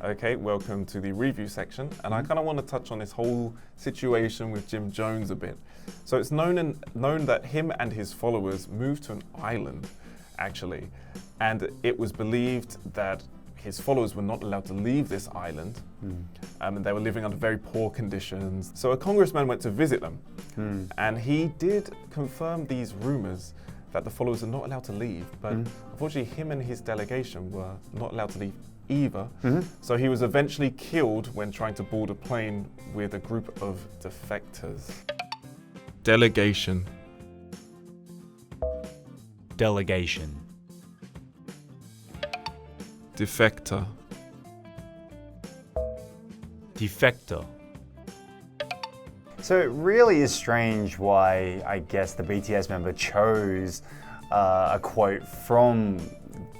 Okay, welcome to the review section, and I kind of want to touch on this whole situation with Jim Jones a bit. So it's known that him and his followers moved to an island, actually, and it was believed that his followers were not allowed to leave this island, and they were living under very poor conditions. So a congressman went to visit them, and he did confirm these rumors that the followers are not allowed to leave, but unfortunately him and his delegation were not allowed to leave either. So he was eventually killed when trying to board a plane with a group of defectors. Delegation. Delegation. Defector. Defector. So it really is strange why I guess the BTS member chose a quote from,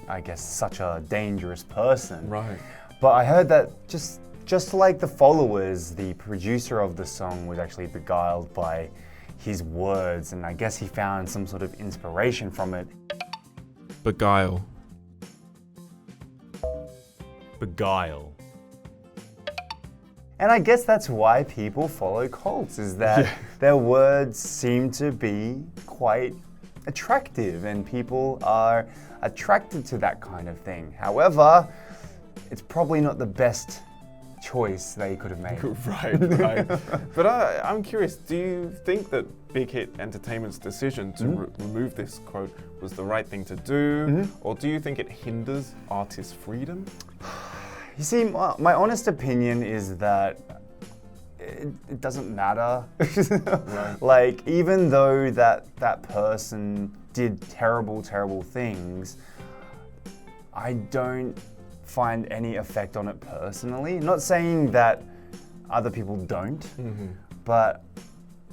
I guess, such a dangerous person. Right. But I heard that just like the followers, the producer of the song was actually beguiled by his words, and I guess he found some sort of inspiration from it. Beguile. Beguile. And I guess that's why people follow cults, is that their words seem to be quite attractive and people are attracted to that kind of thing. However, it's probably not the best choice they could have made. Right. But I'm curious, do you think that Big Hit Entertainment's decision to remove this quote was the right thing to do, or do you think it hinders artist freedom? You see, my honest opinion is that it doesn't matter. Right. Like, even though that person did terrible things, I don't find any effect on it personally. Not saying that other people don't, but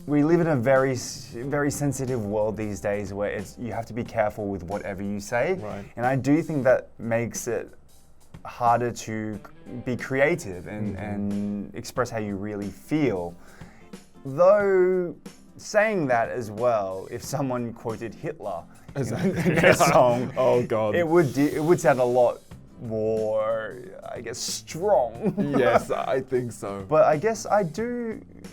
we live in a very sensitive world these days where you have to be careful with whatever you say. Right. And I do think that makes it harder to be creative and express how you really feel. Though saying that as well, if someone quoted Hitler in their song, oh God, it would sound a lot more, I guess, strong. Yes, I think so. But I guess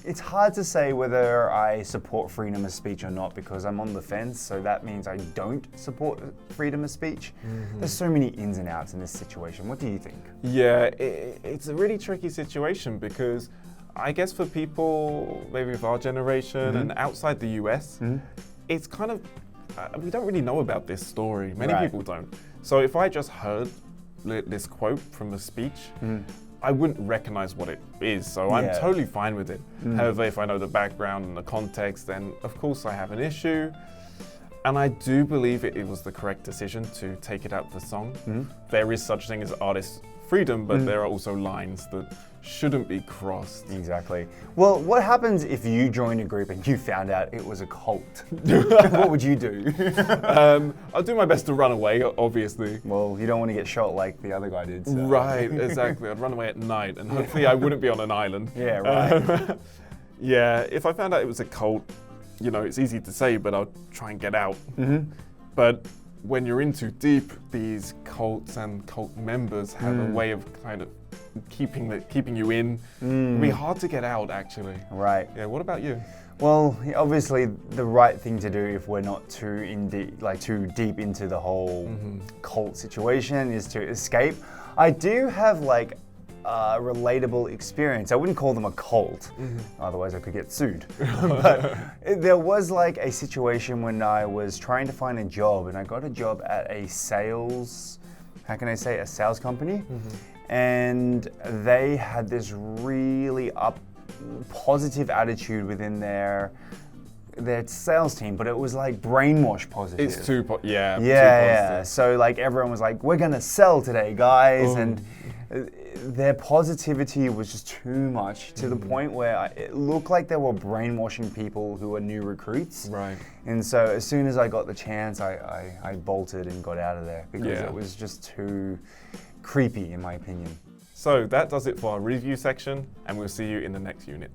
it's hard to say whether I support freedom of speech or not, because I'm on the fence, so that means I don't support freedom of speech. There's so many ins and outs in this situation. What do you think? Yeah, it's a really tricky situation because I guess for people maybe of our generation and outside the US, it's kind of, we don't really know about this story. Many people don't. So if I just heard this quote from the speech, I wouldn't recognize what it is, so I'm totally fine with it. However, if I know the background and the context, then of course I have an issue. And I do believe it was the correct decision to take it out of the song. There is such thing as artist freedom, but there are also lines that shouldn't be crossed. Exactly. Well, what happens if you joined a group and you found out it was a cult? What would you do? I'll do my best to run away, obviously. Well, you don't want to get shot like the other guy did. So. Right, exactly. I'd run away at night, and hopefully I wouldn't be on an island. Yeah, right. Yeah, if I found out it was a cult, you know, it's easy to say, but I'll try and get out. But when you're in too deep, these cults and cult members have a way of kind of keeping you in. It'd be hard to get out, actually. Right. Yeah. What about you? Well, obviously, the right thing to do if we're not too deep into the whole cult situation is to escape. I do have a relatable experience. I wouldn't call them a cult, otherwise I could get sued. But there was a situation when I was trying to find a job, and I got a job at a sales company. And they had this really positive attitude within their sales team, but it was brainwash positive. It's too positive. Yeah. So everyone was like, "We're gonna sell today, guys," and their positivity was just too much to the point where it looked like they were brainwashing people who were new recruits. Right. And so as soon as I got the chance, I bolted and got out of there because it was just too creepy, in my opinion. So that does it for our review section, and we'll see you in the next unit.